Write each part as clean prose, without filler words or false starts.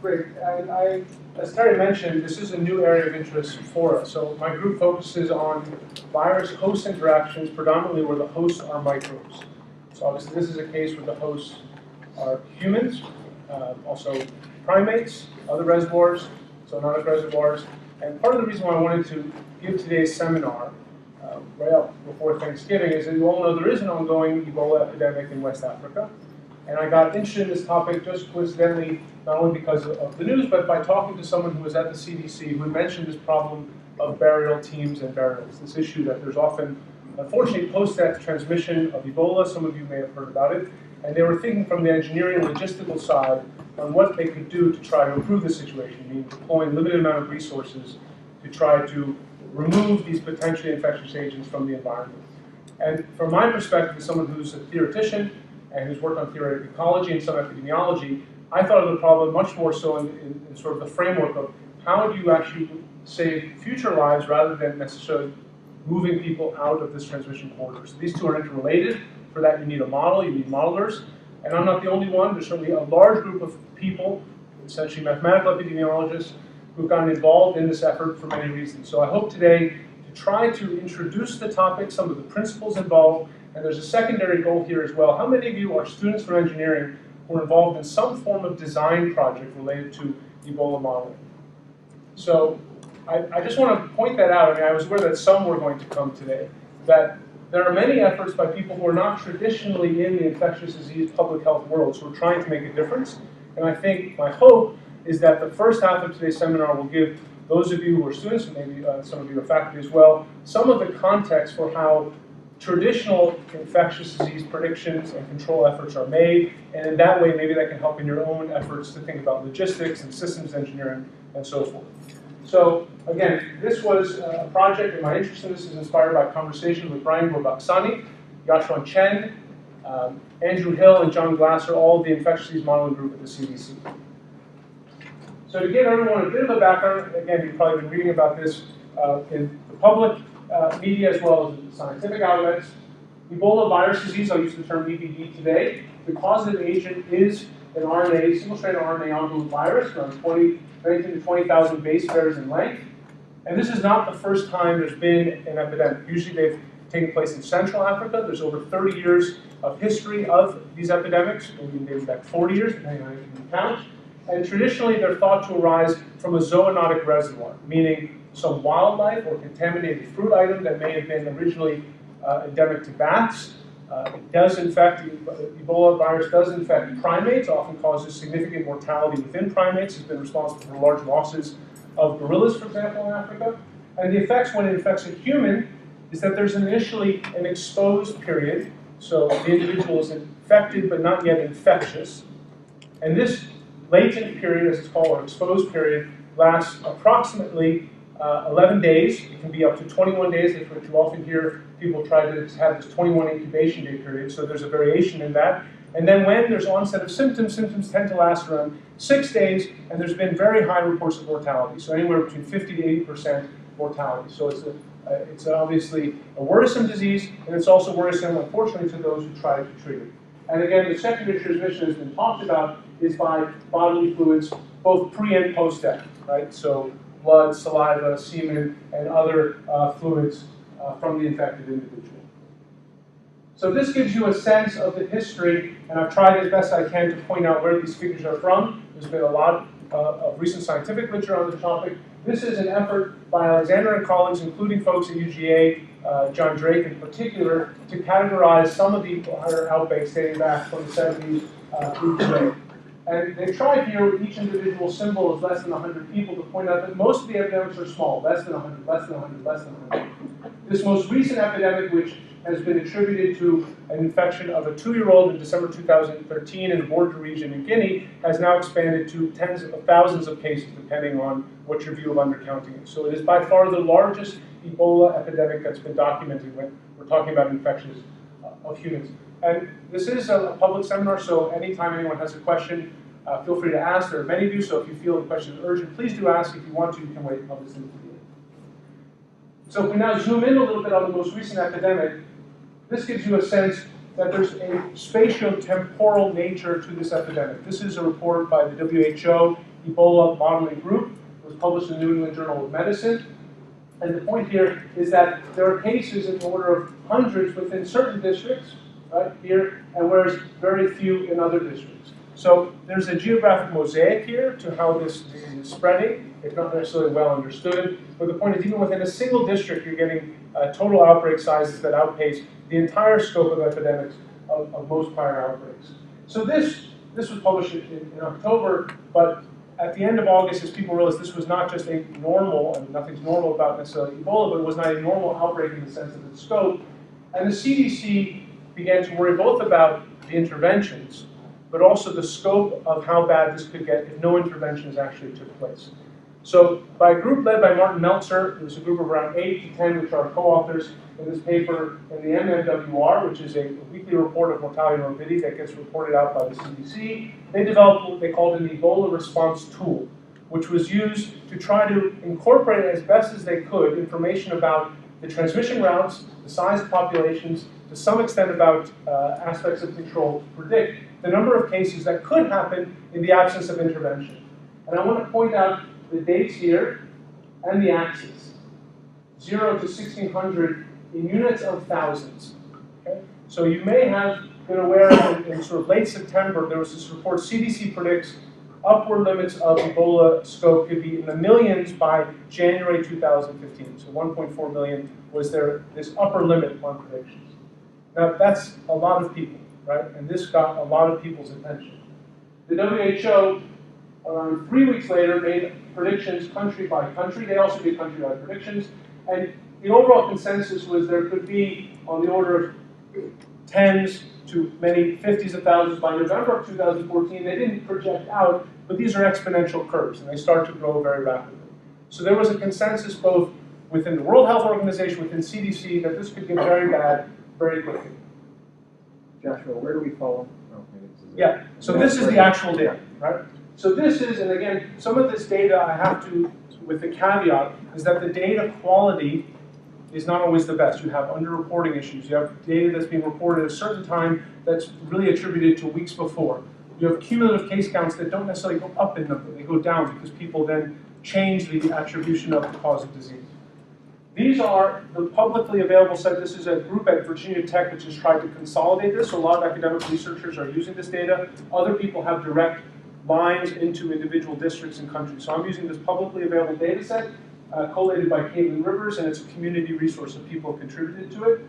Great. And as Terry mentioned, this is a new area of interest for us. So my group focuses on virus-host interactions, predominantly where the hosts are microbes. So obviously this is a case where the hosts are humans, also primates, other reservoirs, zoonotic reservoirs. And part of the reason why I wanted to give today's seminar right up before Thanksgiving is that you all know there is an ongoing Ebola epidemic in West Africa. And I got interested in this topic just coincidentally, not only because of the news, but by talking to someone who was at the CDC who had mentioned this problem of burial teams and burials, this issue that there's often, unfortunately, post-death transmission of Ebola. Some of you may have heard about it. And they were thinking from the engineering and logistical side on what they could do to try to improve the situation, meaning deploying limited amount of resources to try to remove these potentially infectious agents from the environment. And from my perspective, as someone who's a theoretician and who's worked on theoretic ecology and some epidemiology, I thought of the problem much more so in sort of the framework of how do you actually save future lives rather than necessarily moving people out of this transmission corridor. So these two are interrelated. For that, you need a model, you need modelers. And I'm not the only one. There's certainly a large group of people, essentially mathematical epidemiologists, who've gotten involved in this effort for many reasons. So I hope today to try to introduce the topic, some of the principles involved, and there's a secondary goal here as well. How many of you are students from engineering who are involved in some form of design project related to Ebola modeling? So I just want to point that out. I mean, I was aware that some were going to come today, that there are many efforts by people who are not traditionally in the infectious disease public health world, so we're trying to make a difference. And I think my hope is that the first half of today's seminar will give those of you who are students, and maybe some of you are faculty as well, some of the context for how traditional infectious disease predictions and control efforts are made, and in that way, maybe that can help in your own efforts to think about logistics and systems engineering and so forth. So again, this was a project, and my interest in this is inspired by conversations with Brian Gorbaksani, Yashuan Chen, Andrew Hill, and John Glasser, all of the infectious disease modeling group at the CDC. So to give everyone a bit of a background, again, you've probably been reading about this in the public media as well as in scientific outlets. Ebola virus disease, I'll use the term EBV today. The causative agent is an RNA, single-stranded RNA envelope virus, around 19 to 20,000 base pairs in length. And this is not the first time there's been an epidemic. Usually they've taken place in Central Africa. There's over 30 years of history of these epidemics, maybe back 40 years, depending on how you can count. And traditionally, they're thought to arise from a zoonotic reservoir, meaning some wildlife or contaminated fruit item that may have been originally endemic to bats. It does infect, Ebola virus does infect primates, often causes significant mortality within primates. It's been responsible for large losses of gorillas, for example, in Africa. And the effects when it infects a human is that there's initially an exposed period. So the individual is infected but not yet infectious. And this latent period, as it's called, or exposed period, lasts approximately 11 days. It can be up to 21 days. That's what you often hear people try to have this 21 incubation day period. So there's a variation in that. And then when there's onset of symptoms, symptoms tend to last around 6 days, and there's been very high reports of mortality. So anywhere between 50 to 80% mortality. So it's obviously a worrisome disease, and it's also worrisome, unfortunately, to those who try to treat it. And again, the secondary transmission has been talked about is by bodily fluids, both pre and post-death, right? So blood, saliva, semen, and other fluids from the infected individual. So this gives you a sense of the history, and I've tried as best I can to point out where these figures are from. There's been a lot of recent scientific literature on the topic. This is an effort by Alexander and colleagues, including folks at UGA, John Drake in particular, to categorize some of the higher outbreaks dating back from the 70s through today. And they tried here with each individual symbol of less than 100 people to point out that most of the epidemics are small, less than 100, less than 100, less than 100. This most recent epidemic, which has been attributed to an infection of a 2-year-old in December 2013 in the Border region in Guinea, has now expanded to tens of thousands of cases, depending on what your view of undercounting is. So it is by far the largest Ebola epidemic that's been documented when we're talking about infections of humans. And this is a public seminar, so anytime anyone has a question, feel free to ask. There are many of you, so if you feel the question is urgent, please do ask. If you want to, you can wait obviously to the end. So if we now zoom in a little bit on the most recent epidemic, this gives you a sense that there's a spatio-temporal nature to this epidemic. This is a report by the WHO Ebola Modeling Group. It was published in the New England Journal of Medicine. And the point here is that there are cases in the order of hundreds within certain districts, right, here, and whereas very few in other districts. So there's a geographic mosaic here to how this disease is spreading. It's not necessarily well understood, but the point is even within a single district, you're getting total outbreak sizes that outpace the entire scope of epidemics of most prior outbreaks. So this was published in October, but at the end of August, as people realized this was not just a normal, and nothing's normal about necessarily Ebola, but it was not a normal outbreak in the sense of its scope, and the CDC began to worry both about the interventions, but also the scope of how bad this could get if no interventions actually took place. So by a group led by Martin Meltzer, there's a group of around 8 to 10 which are co-authors in this paper in the MMWR, which is a weekly report of mortality and morbidity that gets reported out by the CDC. They developed what they called an Ebola response tool, which was used to try to incorporate as best as they could information about the transmission routes, the size of populations, to some extent about aspects of control to predict the number of cases that could happen in the absence of intervention. And I want to point out the dates here and the axis, 0 to 1600 in units of thousands. Okay? So you may have been aware that in sort of late September, there was this report, CDC predicts upward limits of Ebola scope could be in the millions by January 2015. So 1.4 million was this upper limit on predictions. Now that's a lot of people, right? And this got a lot of people's attention. The WHO, around 3 weeks later, made predictions country by country. They also did country-wide predictions. And the overall consensus was there could be on the order of tens to many 50s of thousands by November of 2014. They didn't project out, but these are exponential curves, and they start to grow very rapidly. So there was a consensus both within the World Health Organization, within CDC, that this could get very bad very quickly. Joshua, where do we fall? Yeah, so this is the actual data, right? So this is, and again, some of this data I have to, with the caveat, is that the data quality is not always the best. You have underreporting issues. You have data that's being reported at a certain time that's really attributed to weeks before. You have cumulative case counts that don't necessarily go up in number. They go down because people then change the attribution of the cause of disease. These are the publicly available set. This is a group at Virginia Tech which has tried to consolidate this. So a lot of academic researchers are using this data. Other people have direct lines into individual districts and countries. So I'm using this publicly available data set collated by Caitlin Rivers, and it's a community resource that people have contributed to it.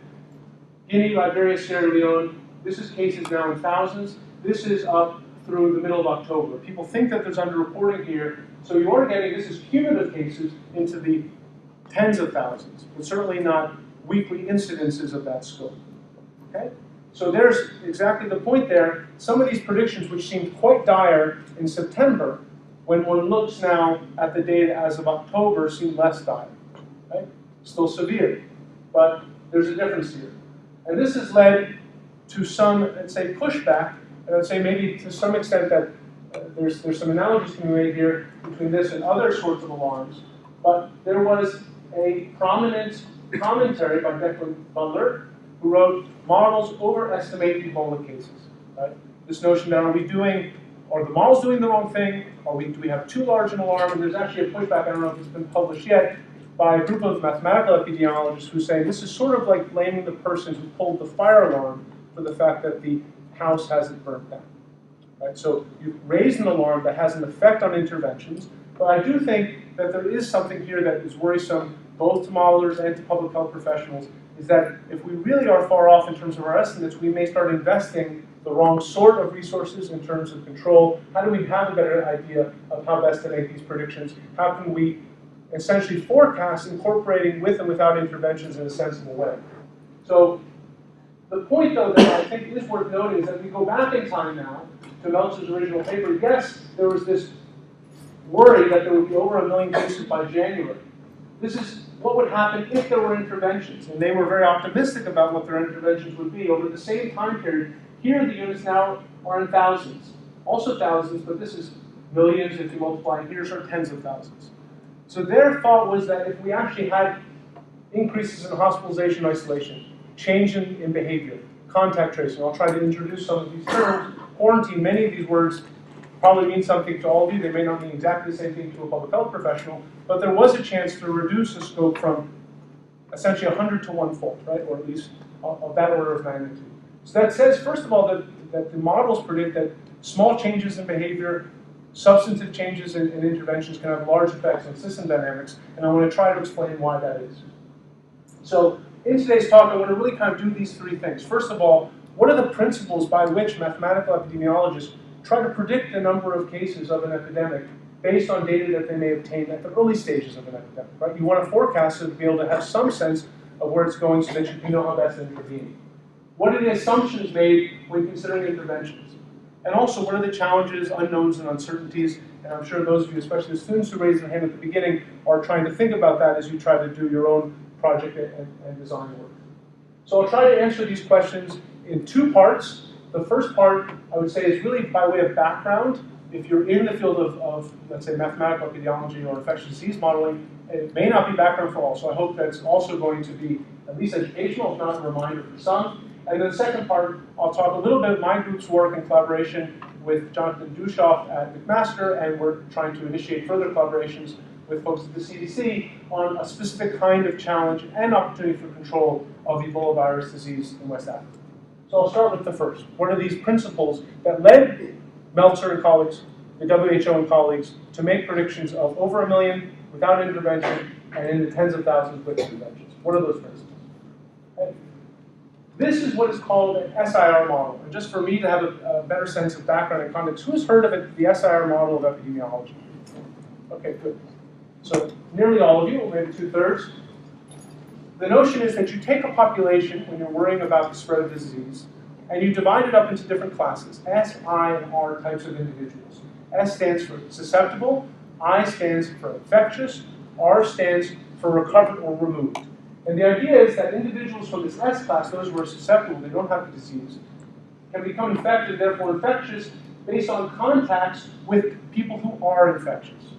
Guinea, Liberia, Sierra Leone, this is cases now in thousands. This is up through the middle of October. People think that there's underreporting here, so you are getting, this is cumulative cases into the tens of thousands, but certainly not weekly incidences of that scope. Okay? So there's exactly the point there. Some of these predictions, which seemed quite dire in September, when one looks now at the data as of October, seem less dire. Right? Still severe, but there's a difference here. And this has led to some, let's say, pushback, and I'd say maybe to some extent that there's some analogies to be made here between this and other sorts of alarms, but there was a prominent commentary by Declan Butler, who wrote, models overestimate Ebola cases. Right? This notion that are the models doing the wrong thing? Do we have too large an alarm? And there's actually a pushback, I don't know if it's been published yet, by a group of mathematical epidemiologists who say this is sort of like blaming the person who pulled the fire alarm for the fact that the house hasn't burnt down. Right? So you've raised an alarm that has an effect on interventions, but I do think that there is something here that is worrisome both to modelers and to public health professionals, is that if we really are far off in terms of our estimates, we may start investing the wrong sort of resources in terms of control. How do we have a better idea of how best to make these predictions? How can we essentially forecast incorporating with and without interventions in a sensible way? So the point, though, that I think is worth noting is that we go back in time now to Meltzer's original paper. Yes, there was this worry that there would be over 1 million cases by January. This is what would happen if there were interventions, and they were very optimistic about what their interventions would be over the same time period. Here, the units now are in thousands, also thousands, but this is millions if you multiply. Here's are tens of thousands. So their thought was that if we actually had increases in hospitalization, isolation, change in behavior, contact tracing, I'll try to introduce some of these terms, quarantine, many of these words probably mean something to all of you. They may not mean exactly the same thing to a public health professional, but there was a chance to reduce the scope from essentially 100 to 1-fold, right? Or at least of that order of magnitude. So that says, first of all, that the models predict that small changes in behavior, substantive changes in interventions can have large effects on system dynamics, and I want to try to explain why that is. So in today's talk, I want to really kind of do these three things. First of all, what are the principles by which mathematical epidemiologists try to predict the number of cases of an epidemic based on data that they may obtain at the early stages of an epidemic, right? You want to forecast it to be able to have some sense of where it's going so that you can know how best to intervene. What are the assumptions made when considering interventions? And also, what are the challenges, unknowns, and uncertainties? And I'm sure those of you, especially the students who raised their hand at the beginning, are trying to think about that as you try to do your own project and design work. So I'll try to answer these questions in two parts. The first part, I would say, is really by way of background. If you're in the field of let's say, mathematical epidemiology or infectious disease modeling, it may not be background for all. So I hope that's also going to be at least educational, if not a reminder for some. And then the second part, I'll talk a little bit of my group's work in collaboration with Jonathan Dushoff at McMaster, and we're trying to initiate further collaborations with folks at the CDC on a specific kind of challenge and opportunity for control of Ebola virus disease in West Africa. So I'll start with the first. What are these principles that led Meltzer and colleagues, the WHO and colleagues, to make predictions of over 1 million without intervention and in the tens of thousands with interventions? What are those principles? Okay. This is what is called an SIR model. And just for me to have a better sense of background and context, who's heard of it, the SIR model of epidemiology? Okay, good. So nearly all of you, or maybe 2/3. The notion is that you take a population when you're worrying about the spread of the disease, and you divide it up into different classes, S, I, and R types of individuals. S stands for susceptible, I stands for infectious, R stands for recovered or removed. And the idea is that individuals from this S class, those who are susceptible, they don't have the disease, can become infected, therefore infectious, based on contacts with people who are infectious.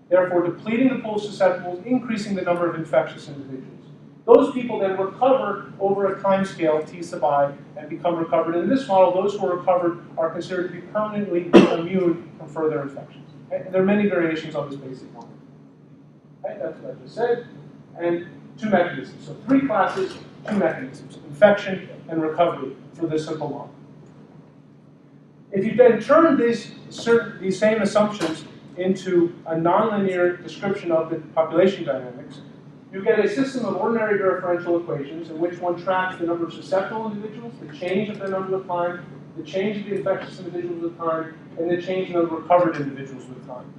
Therefore, depleting the pool of susceptibles, increasing the number of infectious individuals. Those people then recover over a time scale, T sub I, and become recovered. And in this model, those who are recovered are considered to be permanently immune from further infections. Okay? And there are many variations on this basic model. Okay? That's what I just said. And two mechanisms. So 3 classes, 2 mechanisms, infection and recovery for this simple model. If you then turn these same assumptions into a nonlinear description of the population dynamics, you get a system of ordinary differential equations in which one tracks the number of susceptible individuals, the change of their number with time, the change of the infectious individuals with time, and the change in the recovered individuals with time.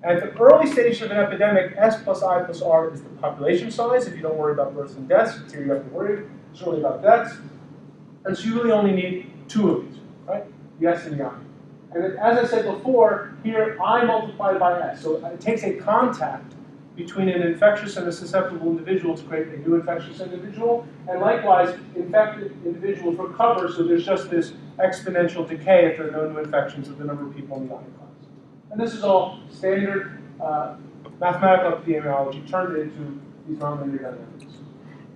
At the early stage of an epidemic, S plus I plus R is the population size. If you don't worry about births and deaths, it's here you have to worry. It's really about deaths. And so you really only need 2 of these, right? The S and the I. And as I said before, here I multiplied by S. So it takes a contact between an infectious and a susceptible individual to create a new infectious individual. And likewise, infected individuals recover, so there's just this exponential decay if there are no new infections of the number of people in the I class. And this is all standard mathematical epidemiology turned into these nonlinear dynamics.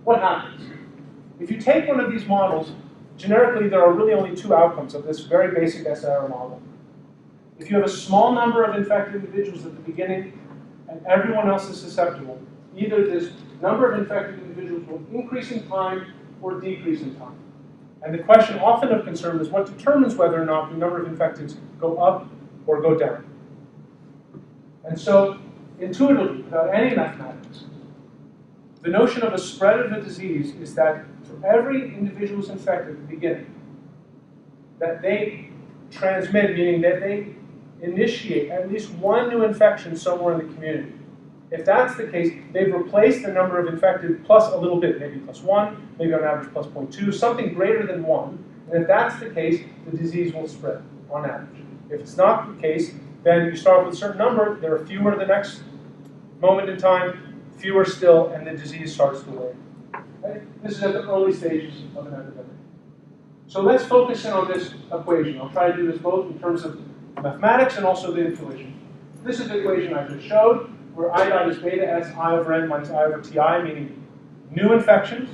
What happens? If you take one of these models, generically there are really only 2 outcomes of this very basic SIR model. If you have a small number of infected individuals at the beginning and everyone else is susceptible, either this number of infected individuals will increase in time or decrease in time. And the question often of concern is what determines whether or not the number of infecteds go up or go down. And so, intuitively, without any mathematics, the notion of a spread of the disease is that for every individual who's infected at the beginning, that they transmit, meaning that they initiate at least 1 new infection somewhere in the community. If that's the case, they've replaced the number of infected plus a little bit, maybe plus 1, maybe on average plus 0.2, something greater than 1. And if that's the case, the disease will spread on average. If it's not the case, then you start with a certain number, there are fewer the next moment in time, fewer still, and the disease starts to wane. Okay? This is at the early stages of an epidemic. So let's focus in on this equation. I'll try to do this both in terms of mathematics and also the intuition. This is the equation I just showed, where I dot is beta S I over n minus I over ti, meaning new infections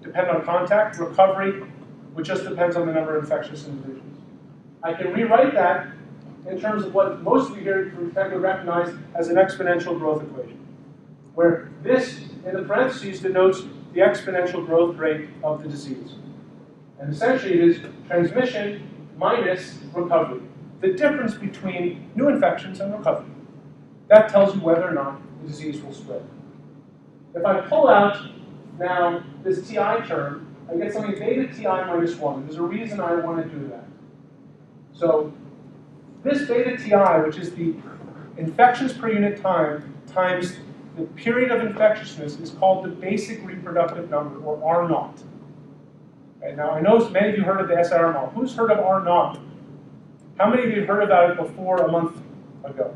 depend on contact, recovery, which just depends on the number of infectious individuals. I can rewrite that in terms of what most of you here would recognize as an exponential growth equation, where this, in the parentheses, denotes the exponential growth rate of the disease. And essentially, it is transmission minus recovery, the difference between new infections and recovery. That tells you whether or not the disease will spread. If I pull out now this TI term, I get something beta TI minus 1. There's a reason I want to do that. So this beta TI, which is the infections per unit time times the period of infectiousness, is called the basic reproductive number, or R naught. Okay, now I know many of you heard of the SIR model. Who's heard of R naught? How many of you heard about it before a month ago?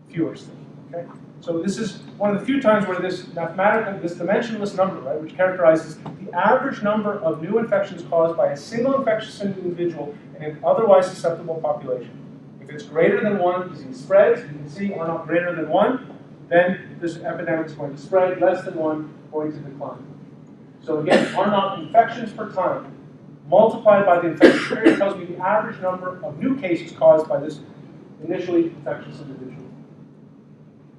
Fewer still. Okay? So this is one of the few times where this mathematical, this dimensionless number, right, which characterizes the average number of new infections caused by a single infectious individual in an otherwise susceptible population. If it's greater than 1, disease spreads. You can see R naught greater than 1, then this epidemic is going to spread. Less than 1, going to decline. So again, R naught infections per time multiplied by the infection period tells me the average number of new cases caused by this initially infectious individual.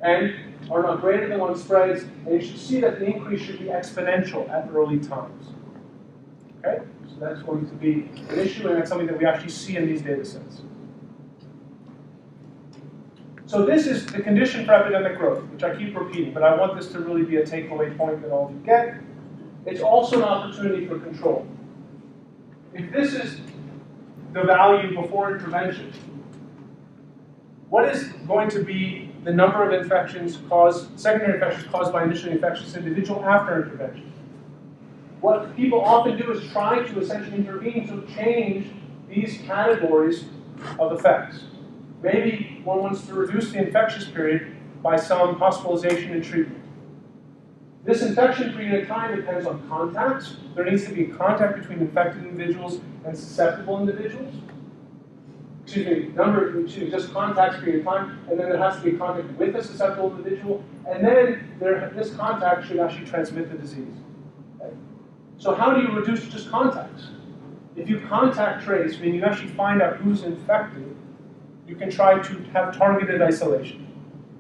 And R naught greater than 1 spreads, and you should see that the increase should be exponential at early times. Okay? So that's going to be an issue, and that's something that we actually see in these data sets. So this is the condition for epidemic growth, which I keep repeating, but I want this to really be a takeaway point that all of you get. It's also an opportunity for control. If this is the value before intervention, what is going to be the number of infections caused, secondary infections caused by initially infectious individual after intervention? What people often do is try to essentially intervene to change these categories of effects. Maybe one wants to reduce the infectious period by some hospitalization and treatment. This infection per unit time depends on contacts. There needs to be contact between infected individuals and susceptible individuals. Just contacts per unit time, and then there has to be contact with a susceptible individual, and then this contact should actually transmit the disease. Okay? So how do you reduce just contacts? If you contact trace, meaning you actually find out who's infected, you can try to have targeted isolation.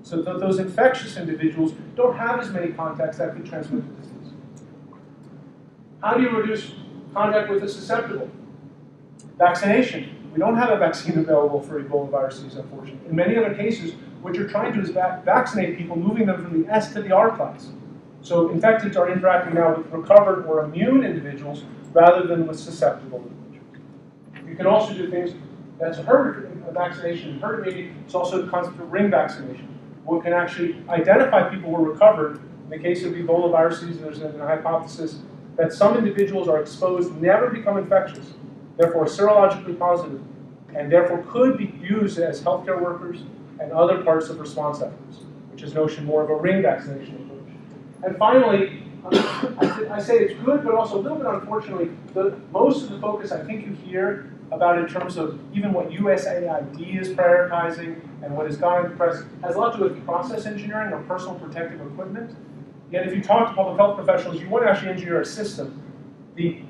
So that those infectious individuals don't have as many contacts that could transmit the disease. How do you reduce contact with the susceptible? Vaccination. We don't have a vaccine available for Ebola virus disease, unfortunately. In many other cases, what you're trying to do is vaccinate people, moving them from the S to the R class. So infecteds are interacting now with recovered or immune individuals rather than with susceptible individuals. You can also do things that's herd vaccination and herd immunity. It's also the concept of ring vaccination. One can actually identify people who are recovered. In the case of Ebola virus disease, there's a hypothesis that some individuals are exposed, never become infectious, therefore serologically positive, and therefore could be used as healthcare workers and other parts of response efforts, which is notion more of a ring vaccination approach. And finally, I say it's good, but also a little bit unfortunately, most of the focus I think you hear about in terms of even what USAID is prioritizing and what has gone into the press has a lot to do with process engineering or personal protective equipment. Yet if you talk to public health professionals, you want to actually engineer a system. The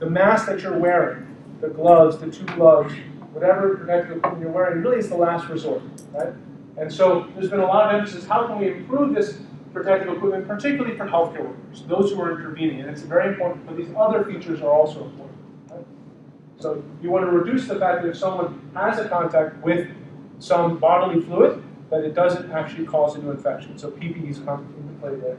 mask that you're wearing, the gloves, the 2 gloves, whatever protective equipment you're wearing really is the last resort, right? And so there's been a lot of emphasis, how can we improve this protective equipment, particularly for healthcare workers, those who are intervening, and it's very important, but these other features are also important. Right? So you want to reduce the fact that if someone has a contact with some bodily fluid, that it doesn't actually cause a new infection. So PPEs come into play there.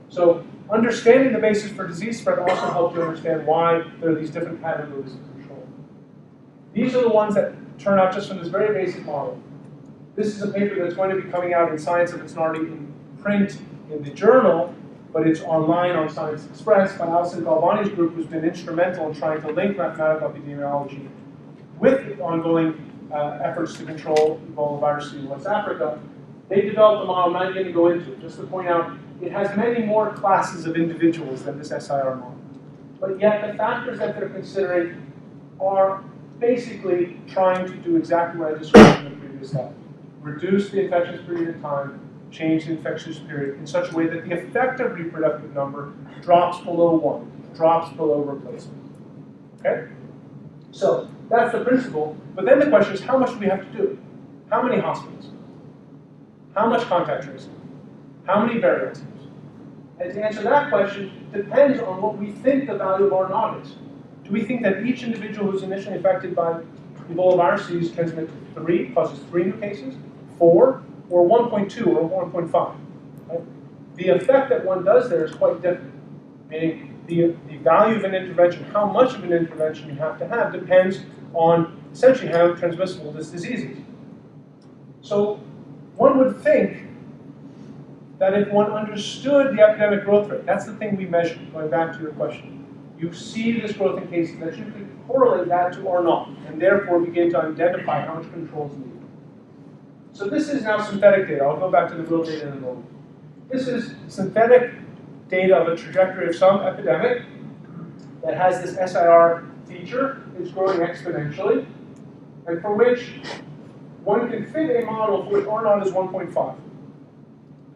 So understanding the basis for disease spread also helps you understand why there are these different categories of control. These are the ones that turn out just from this very basic model. This is a paper that's going to be coming out in Science if it's not already in print in the journal, but it's online on Science Express by Alison Galvani's group, who's been instrumental in trying to link mathematical epidemiology with ongoing efforts to control Ebola virus in West Africa. They developed a model, I'm not going to go into it, just to point out it has many more classes of individuals than this SIR model. But yet the factors that they're considering are basically trying to do exactly what I described in the previous slide. Reduce the infectious period of time, change the infectious period in such a way that the effective reproductive number drops below 1, drops below replacement. Okay? So that's the principle. But then the question is, how much do we have to do? How many hospitals? How much contact tracing? How many burial teams? And to answer that question depends on what we think the value of R naught is. Do we think that each individual who's initially infected by Ebola virus disease transmits 3, causes 3 new cases, 4, or 1.2 or 1.5? Right? The effect that one does there is quite different. Meaning the value of an intervention, how much of an intervention you have to have, depends on essentially how transmissible this disease is. So one would think that if one understood the epidemic growth rate, that's the thing we measure, going back to your question. You see this growth in cases, that you could correlate that to R naught, and therefore begin to identify how much control is needed. So this is now synthetic data. I'll go back to the real data in a moment. This is synthetic data of a trajectory of some epidemic that has this SIR feature. It's growing exponentially, and for which one can fit a model for which R naught is 1.5.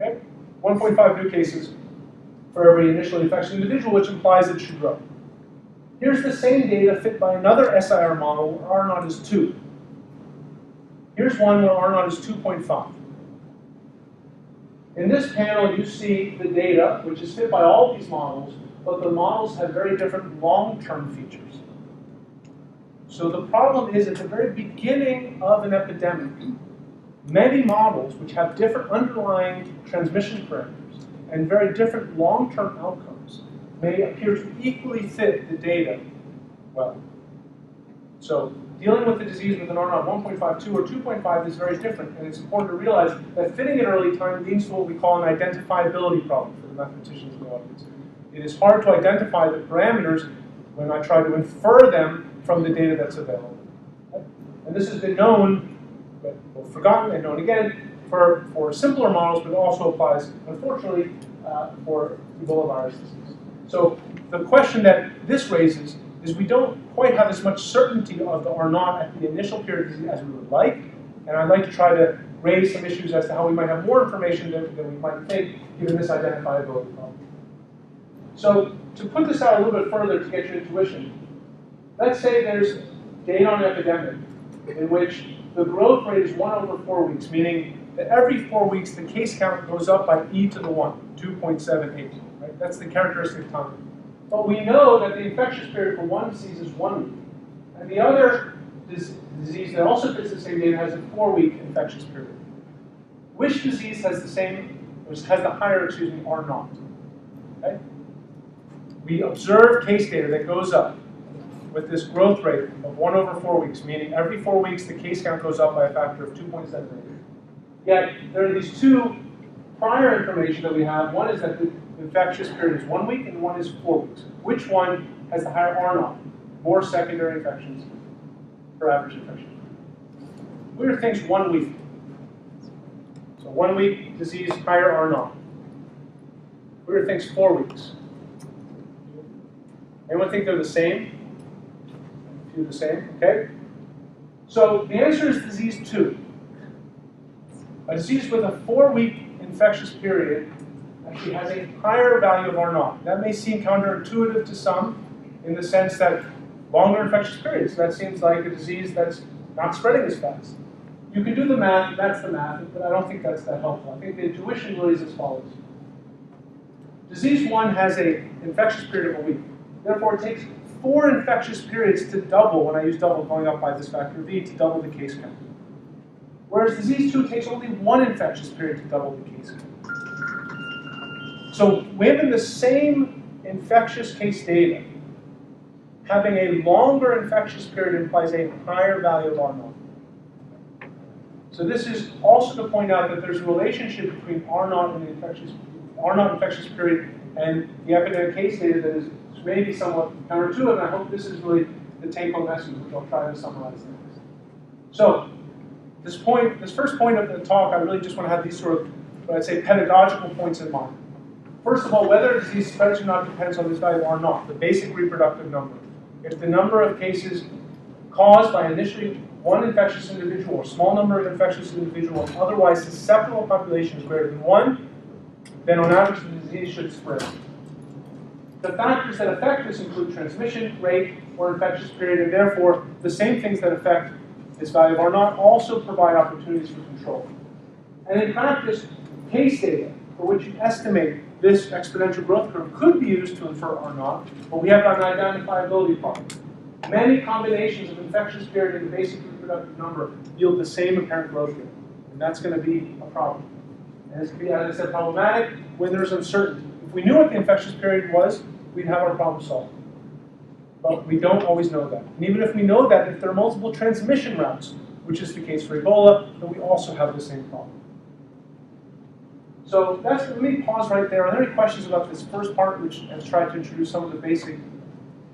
Okay? 1.5 new cases for every initially infected individual, which implies it should grow. Here's the same data fit by another SIR model where R naught is 2. Here's one where R naught is 2.5. In this panel, you see the data, which is fit by all these models, but the models have very different long-term features. So the problem is, at the very beginning of an epidemic, many models which have different underlying transmission parameters and very different long-term outcomes may appear to equally fit the data well. So dealing with the disease with an R naught 1.52 or 2.5 is very different, and it's important to realize that fitting at early time leads to what we call an identifiability problem for the mathematicians in the audience. It is hard to identify the parameters when I try to infer them from the data that's available. And this has been known, but both forgotten and known again, for simpler models, but also applies, unfortunately, for Ebola virus disease. So the question that this raises is we don't quite have as much certainty of the R naught at the initial period of disease as we would like, and I'd like to try to raise some issues as to how we might have more information than we might think, given this identifiability problem. So to put this out a little bit further to get your intuition, let's say there's data on an epidemic in which the growth rate is 1 over 4 weeks, meaning that every 4 weeks the case count goes up by e to the 1, 2.78. Right? That's the characteristic time. But we know that the infectious period for one disease is 1 week. And the other disease that also fits the same data has a 4-week infectious period. Which disease has the same, or has the higher, R naught? Okay? We observe case data that goes up with this growth rate of 1 over 4 weeks, meaning every 4 weeks the case count goes up by a factor of 2.78. Yet there are these two prior information that we have. One is that the infectious period is 1 week and one is 4 weeks. Which one has the higher R naught? More secondary infections per average infection. Weird thinks 1 week. So 1 week disease, higher R naught. Weird thinks 4 weeks. Anyone think they're the same? A few the same, okay? So the answer is disease 2. A disease with a 4-week infectious period actually has a higher value of R naught. That may seem counterintuitive to some in the sense that longer infectious periods, that seems like a disease that's not spreading as fast. You can do the math, that's the math, but I don't think that's that helpful. I think the intuition really is as follows. Disease 1 has an infectious period of a week. Therefore, it takes 4 infectious periods to double, when I use double going up by this factor V, to double the case count. Whereas disease 2 takes only 1 infectious period to double the case count. So within the same infectious case data, having a longer infectious period implies a higher value of R naught. So this is also to point out that there's a relationship between R naught and the infectious period and the epidemic case data that is maybe somewhat counterintuitive, and I hope this is really the take-home message, which I'll try to summarize next. So this first point of the talk, I really just want to have these sort of, what I'd say, pedagogical points in mind. First of all, whether a disease spreads or not depends on this value R naught, the basic reproductive number. If the number of cases caused by initially one infectious individual or small number of infectious individuals, otherwise susceptible population is greater than 1, then on average the disease should spread. The factors that affect this include transmission rate, or infectious period, and therefore the same things that affect this value of R naught also provide opportunities for control. And in practice, case data for which you estimate this exponential growth curve could be used to infer R naught, but we have an identifiability problem. Many combinations of infectious period and the basic reproductive number yield the same apparent growth rate, and that's going to be a problem. And it's going to be, as I said, problematic when there's uncertainty. If we knew what the infectious period was, we'd have our problem solved. But we don't always know that. And even if we know that, if there are multiple transmission routes, which is the case for Ebola, then we also have the same problem. So let me pause right there. Are there any questions about this first part, which has tried to introduce some of the basic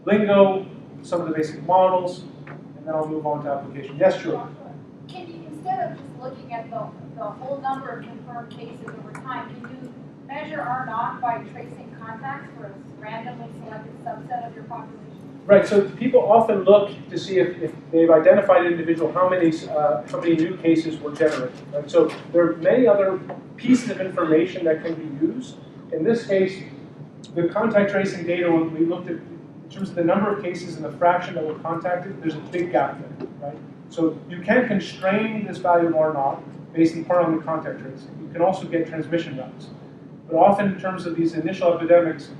lingo, some of the basic models, and then I'll move on to application. Yes, Julie? Can you, instead of just looking at the whole number of confirmed cases over time, can you measure R naught by tracing contacts for a randomly selected subset of your population? Right, so people often look to see if they've identified an individual, how many new cases were generated. Right? So there are many other pieces of information that can be used. In this case, the contact tracing data, when we looked at in terms of the number of cases and the fraction that were contacted, there's a big gap there, right? So you can constrain this value of R naught based in part on the contact tracing. You can also get transmission routes. But often in terms of these initial epidemics,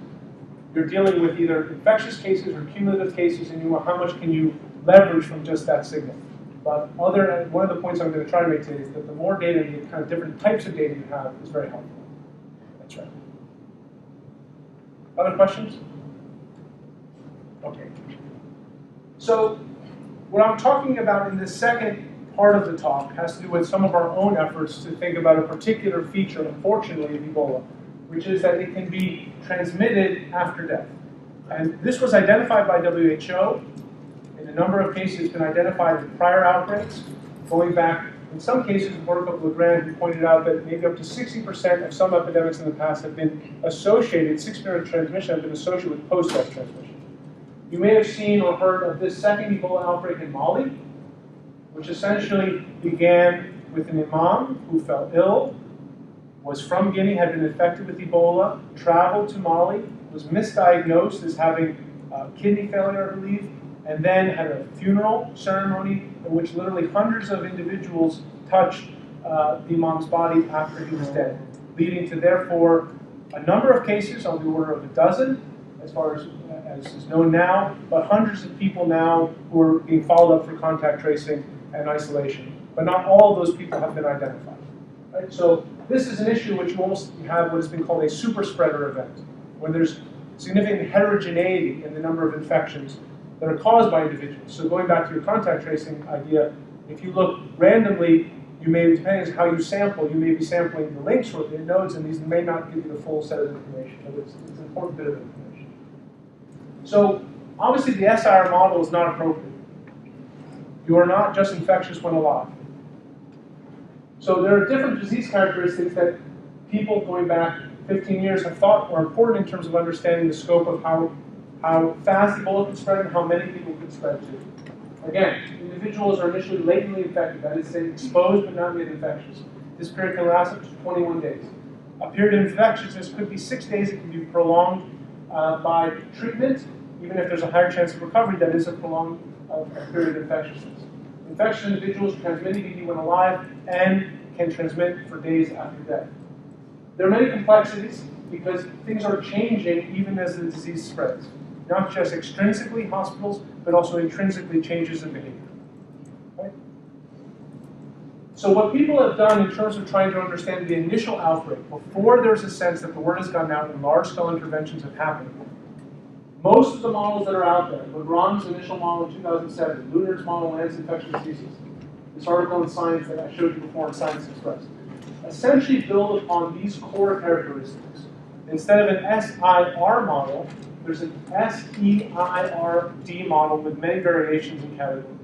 you're dealing with either infectious cases or cumulative cases, and how much can you leverage from just that signal. But one of the points I'm going to try to make today is that the more data, the kind of different types of data you have is very helpful. That's right. Other questions? Okay. So what I'm talking about in the second part of the talk has to do with some of our own efforts to think about a particular feature, unfortunately, of Ebola, which is that it can be transmitted after death. And this was identified by WHO. In a number of cases, it's been identified in prior outbreaks, going back, in some cases, in Puerto Legrand, who pointed out that maybe up to 60% of some epidemics in the past have been associated, 60% of transmission have been associated with post-death transmission. You may have seen or heard of this second Ebola outbreak in Mali, which essentially began with an imam who fell ill, was from Guinea, had been infected with Ebola, traveled to Mali, was misdiagnosed as having kidney failure, I believe, and then had a funeral ceremony in which literally hundreds of individuals touched the imam's body after he was dead, leading to, therefore, a number of cases on the order of a dozen, as far as is known now, but hundreds of people now who are being followed up for contact tracing and isolation. But not all of those people have been identified. Right? So this is an issue which you almost have what has been called a super spreader event, when there's significant heterogeneity in the number of infections that are caused by individuals. So going back to your contact tracing idea, if you look randomly, you may, depending on how you sample, you may be sampling the links or the nodes, and these may not give you the full set of information, but it's an important bit of information. So obviously the SIR model is not appropriate. You are not just infectious when alive. So there are different disease characteristics that people going back 15 years have thought are important in terms of understanding the scope of how fast Ebola can spread and how many people can spread to. Again, individuals are initially latently infected, that is, say, exposed but not yet infectious. This period can last up to 21 days. A period of infectiousness could be 6 days. It can be prolonged by treatment. Even if there's a higher chance of recovery, that is a prolonged period of infectiousness. Infectious individuals transmit EBV when alive and can transmit for days after death. There are many complexities because things are changing even as the disease spreads. Not just extrinsically hospitals, but also intrinsically changes in behavior. Right? So what people have done in terms of trying to understand the initial outbreak, before there's a sense that the word has gotten out and large-scale interventions have happened, most of the models that are out there, Legrand's initial model in 2007, Lunar's model, Lancet infectious diseases, this article in Science that I showed you before in Science Express, essentially build upon these core characteristics. Instead of an SIR model, there's an SEIRD model with many variations and categories.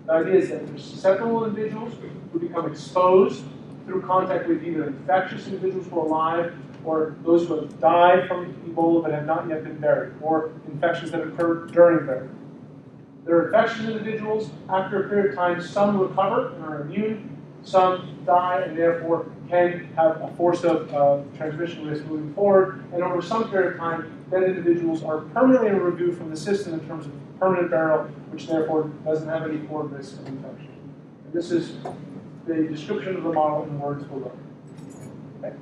The idea is that there's susceptible individuals who become exposed through contact with either infectious individuals who are alive or those who have died from Ebola but have not yet been buried, or infections that occur during burial. There are infectious individuals. After a period of time, some recover and are immune, some die and therefore can have a force of transmission risk moving forward, and over some period of time, then individuals are permanently removed from the system in terms of permanent barrel, which therefore doesn't have any core risk of infection. And this is the description of the model in words below. Okay.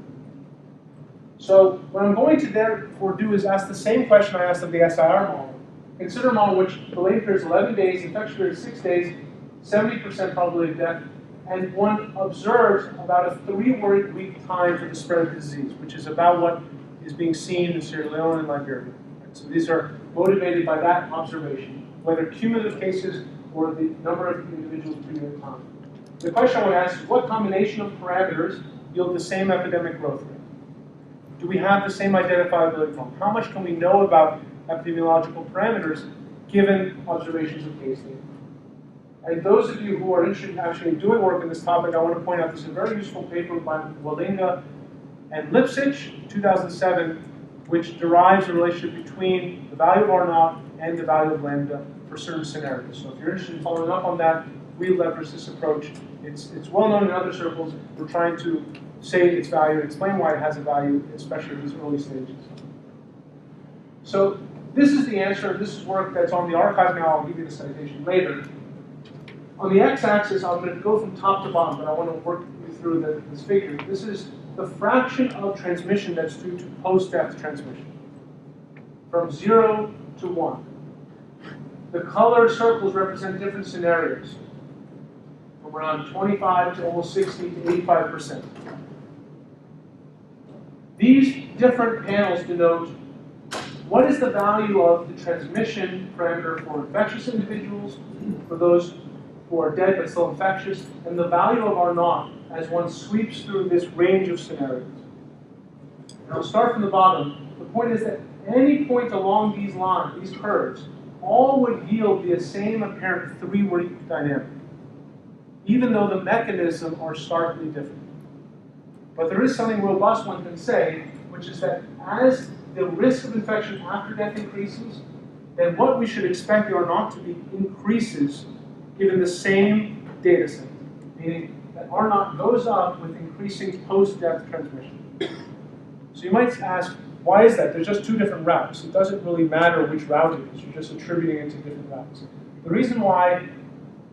So what I'm going to therefore do is ask the same question I asked of the SIR model. Consider a model which the delay period is 11 days, infection period is 6 days, 70% probability of death, and one observes about a 3-week time for the spread of the disease, which is about what is being seen in Sierra Leone and Liberia. Right? So these are motivated by that observation, whether cumulative cases or the number of individuals per unit time. The question I want to ask is, what combination of parameters yield the same epidemic growth rate? Do we have the same identifiability problem? How much can we know about epidemiological parameters given observations of case data? And those of you who are interested in actually doing work in this topic, I want to point out this is a very useful paper by Wallinga and Lipsich, 2007, which derives a relationship between the value of R naught and the value of lambda for certain scenarios. So if you're interested in following up on that, we leverage this approach. It's well known in other circles. We're trying to say its value and explain why it has a value, especially in these early stages. So this is the answer. This is work that's on the archive now. I'll give you the citation later. On the x-axis, I'm going to go from top to bottom, but I want to work you through this figure. This is the fraction of transmission that's due to post-death transmission, from 0 to 1. The colored circles represent different scenarios, from around 25 to almost 60 to 85%. These different panels denote what is the value of the transmission parameter for infectious individuals, for those who are dead but still infectious, and the value of R naught as one sweeps through this range of scenarios. And I'll start from the bottom. The point is that any point along these lines, these curves, all would yield the same apparent 3-week dynamic, even though the mechanisms are starkly different. But there is something robust one can say, which is that as the risk of infection after death increases, then what we should expect the R naught to be increases given the same data set, meaning that R naught goes up with increasing post-death transmission. So you might ask, why is that? There's just 2 different routes. It doesn't really matter which route it is. You're just attributing it to different routes. The reason why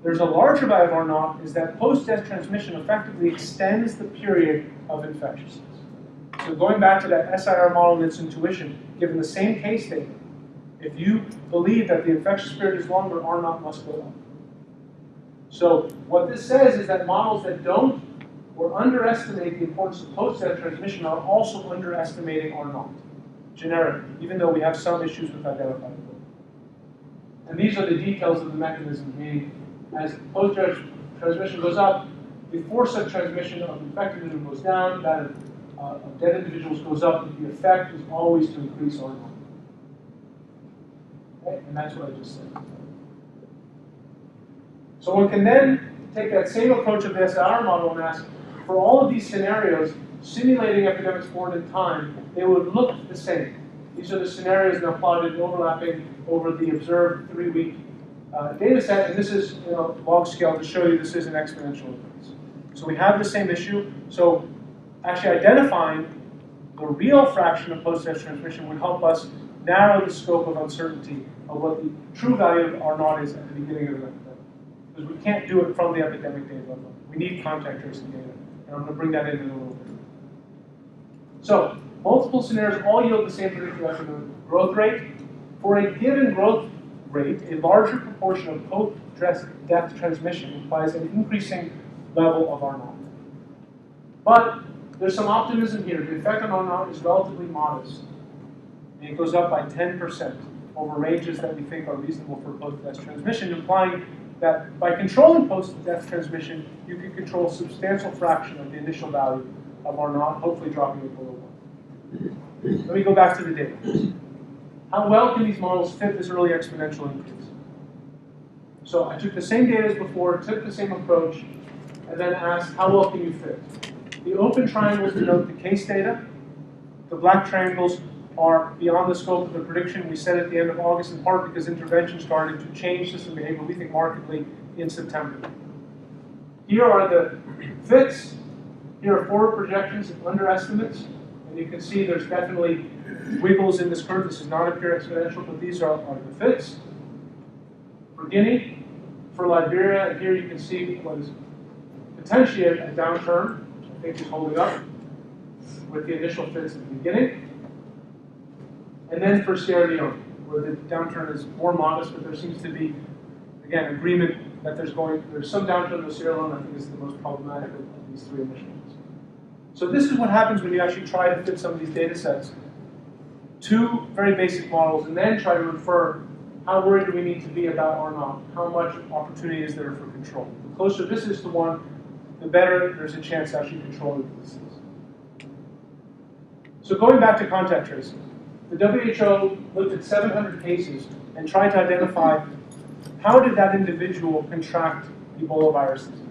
there's a larger value of R naught is that post-death transmission effectively extends the period of infectiousness. So going back to that SIR model and its intuition, given the same case data, if you believe that the infectious period is longer, R naught must go up. So what this says is that models that don't or underestimate the importance of post-death transmission are also underestimating R naught, generically, even though we have some issues with identifiability. And these are the details of the mechanism, meaning as post-death transmission goes up, the force of transmission of infected individuals goes down, that of dead individuals goes up, but the effect is always to increase R naught. Okay? And that's what I just said. So one can then take that same approach of the SIR model and ask, for all of these scenarios, simulating epidemics forward in time, they would look the same. These are the scenarios now plotted and overlapping over the observed 3-week data set, and this is log scale to show you this is an exponential increase. So we have the same issue. So actually identifying the real fraction of post-death transmission would help us narrow the scope of uncertainty of what the true value of R naught is at the beginning of an epidemic. Because we can't do it from the epidemic data level. We need contact tracing data. And I'm going to bring that in a little bit. So, multiple scenarios all yield the same predicted epidemic growth rate. For a given growth rate, a larger proportion of post-death transmission implies an increasing level of R naught. But there's some optimism here. The effect on R naught is relatively modest. And it goes up by 10% over ranges that we think are reasonable for post-death transmission, implying that by controlling post-death transmission, you can control a substantial fraction of the initial value of R naught, hopefully dropping it below 1. Let me go back to the data. How well can these models fit this early exponential increase? So I took the same data as before, took the same approach, and then asked, how well can you fit? The open triangles denote the case data. The black triangles are beyond the scope of the prediction we set at the end of August, in part because intervention started to change system behavior, we think, markedly in September. Here are the fits. Here are forward projections and underestimates. And you can see there's definitely wiggles in this curve. This is not a pure exponential, but these are the fits. For Guinea, for Liberia, here you can see what is potentially a downturn, which I think is holding up with the initial fits at the beginning. And then for Sierra Leone, where the downturn is more modest, but there seems to be, again, agreement that there's some downturn in Sierra Leone. I think is the most problematic of these three initial ones. So this is what happens when you actually try to fit some of these data sets to very basic models and then try to infer how worried do we need to be about R naught, how much opportunity is there for control. The closer this is to 1, the better there's a chance to actually control the disease. So going back to contact tracing, the WHO looked at 700 cases and tried to identify how did that individual contract Ebola virus disease.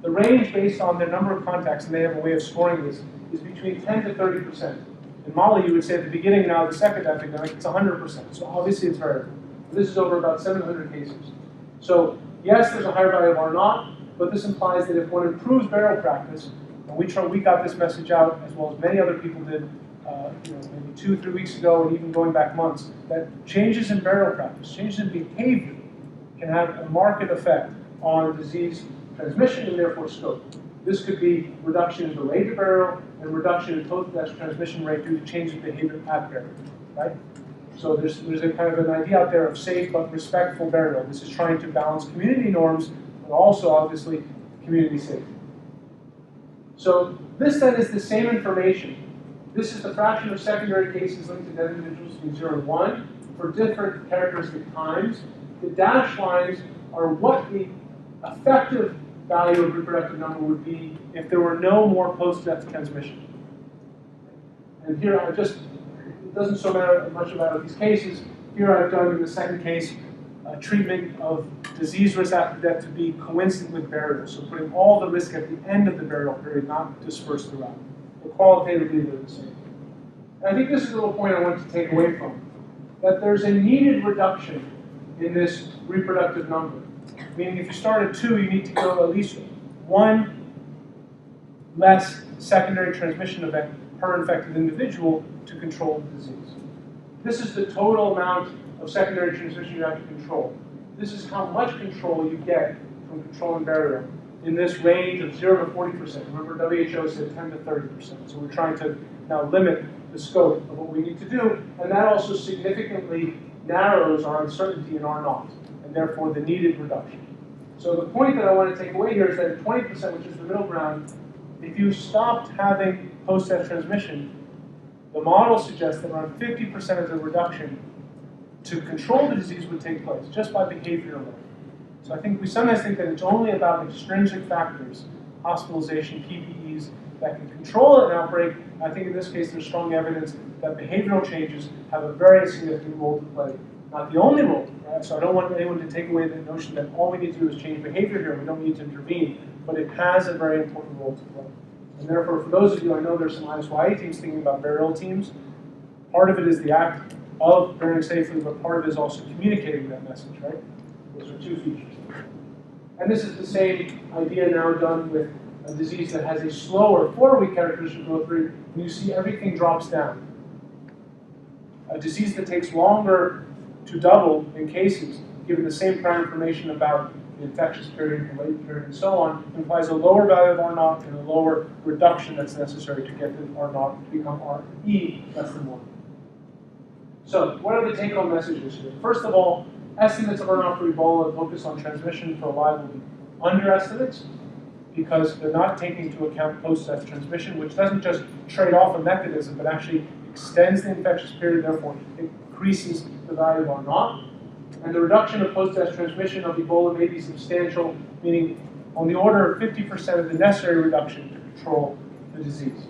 The range based on their number of contacts, and they have a way of scoring this, is between 10 to 30%. In Mali, you would say at the beginning now, the second epidemic, it's 100%. So obviously it's variable. This is over about 700 cases. So yes, there's a higher value of R naught, but this implies that if one improves burial practice, and we got this message out as well as many other people did, maybe 2-3 weeks ago, and even going back months, that changes in burial practice, changes in behavior, can have a marked effect on disease transmission and therefore scope. This could be reduction in delay to burial and reduction in total death transmission rate due to changes in behavior at burial, right? So there's a kind of an idea out there of safe but respectful burial. This is trying to balance community norms, but also obviously community safety. So this then is the same information. This is the fraction of secondary cases linked to dead individuals between 0 and 1 for different characteristic times. The dashed lines are what the effective value of reproductive number would be if there were no more post-death transmission. And here it doesn't so matter much about these cases. Here I've done in the second case treatment of disease risk after death to be coincident with burial. So putting all the risk at the end of the burial period, not dispersed throughout. But qualitatively they're the same. And I think this is a little point I want to take away from, that there's a needed reduction in this reproductive number. Meaning if you start at 2, you need to go at least 1 less secondary transmission event per infected individual to control the disease. This is the total amount of secondary transmission you have to control. This is how much control you get from controlling burial in this range of 0 to 40%. Remember, WHO said 10 to 30%. So we're trying to now limit the scope of what we need to do, and that also significantly narrows our uncertainty in R naught, and therefore the needed reduction. So the point that I want to take away here is that at 20%, which is the middle ground, if you stopped having post-death transmission, the model suggests that around 50% of the reduction to control the disease would take place just by behavior alone. So I think we sometimes think that it's only about extrinsic factors, hospitalization, PPEs, that can control an outbreak. I think in this case there's strong evidence that behavioral changes have a very significant role to play. Not the only role, right? So I don't want anyone to take away the notion that all we need to do is change behavior here, we don't need to intervene, but it has a very important role to play. And therefore, for those of you, I know there's some ISYA teams thinking about burial teams. Part of it is the act of burying safely, but part of it is also communicating that message, right? Those are 2 features. And this is the same idea now done with a disease that has a slower 4-week characteristic growth rate, and you see everything drops down. A disease that takes longer to double in cases, given the same prior information about the infectious period, the latent period, and so on, implies a lower value of R naught and a lower reduction that's necessary to get the R naught to become RE less than 1. So, what are the take-home messages here? First of all, estimates of R naught for Ebola focus on transmission for alive will be underestimates because they're not taking into account post-death transmission, which doesn't just trade off a mechanism, but actually extends the infectious period, therefore increases the value of R naught. And the reduction of post-death transmission of Ebola may be substantial, meaning on the order of 50% of the necessary reduction to control the disease,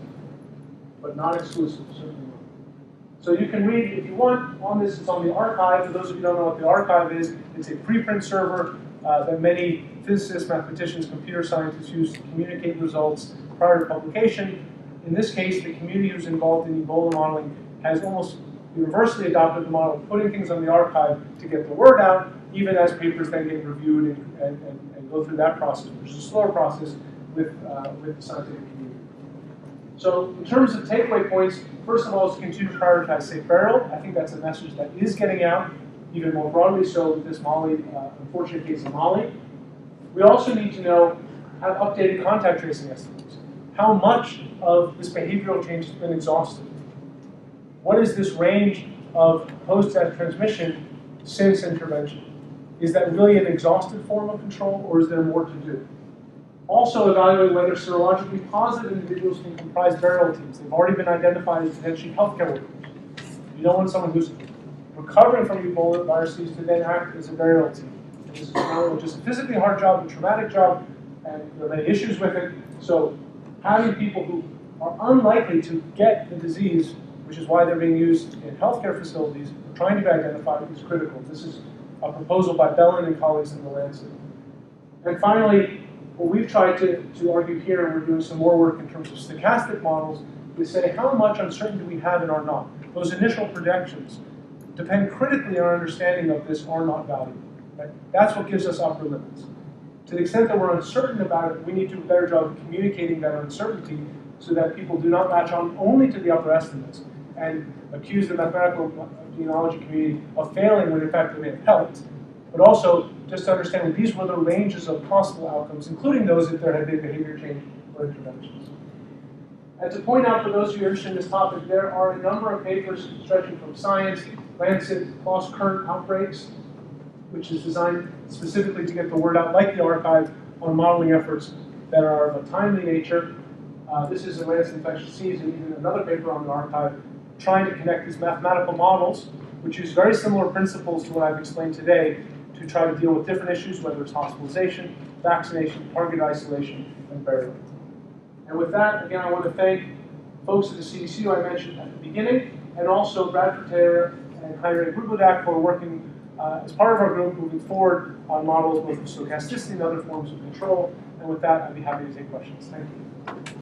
but not exclusive, certainly not. So you can read, if you want, on this, it's on the archive. For those of you who don't know what the archive is, it's a preprint server that many physicists, mathematicians, computer scientists use to communicate results prior to publication. In this case, the community who's involved in Ebola modeling has almost universally adopted the model of putting things on the archive to get the word out, even as papers then get reviewed and go through that process, which is a slower process with the scientific community. So in terms of takeaway points, first of all is to continue to prioritize safe burial. I think that's a message that is getting out. even more broadly so with this unfortunate case in Mali. We also need to know, have updated contact tracing estimates. How much of this behavioral change has been exhausted? What is this range of post-death transmission since intervention? Is that really an exhaustive form of control, or is there more to do? Also evaluate whether serologically positive individuals can comprise burial teams. They've already been identified as potentially healthcare workers. You don't want someone who's recovering from Ebola viruses to then act as a burial team. And this is not only just a physically hard job, a traumatic job, and there are many issues with it. So having people who are unlikely to get the disease, which is why they're being used in healthcare facilities, trying to be identified, is critical. This is a proposal by Bellin and colleagues in the Lancet. And finally, what we've tried to argue here, and we're doing some more work in terms of stochastic models, is say how much uncertainty we have in R naught. Those initial projections depend critically on our understanding of this R naught value. Right? That's what gives us upper limits. To the extent that we're uncertain about it, we need to do a better job of communicating that uncertainty so that people do not latch on only to the upper estimates and accuse the mathematical epidemiology community of failing when in fact they may have helped, but also just to understand that these were the ranges of possible outcomes, including those if there had been behavior change or interventions. And to point out for those of you interested in this topic, there are a number of papers stretching from Science, Lancet, cross-current outbreaks, which is designed specifically to get the word out, like the archive, on modeling efforts that are of a timely nature. This is in Lancet Infectious Disease, and even another paper on the archive trying to connect these mathematical models, which use very similar principles to what I've explained today, to try to deal with different issues, whether it's hospitalization, vaccination, target isolation, and burial. And with that, again, I want to thank folks at the CDC who I mentioned at the beginning, and also Bradford Taylor and Heinrich Reproductive for working as part of our group moving forward on models both of stochasticity and other forms of control. And with that, I'd be happy to take questions. Thank you.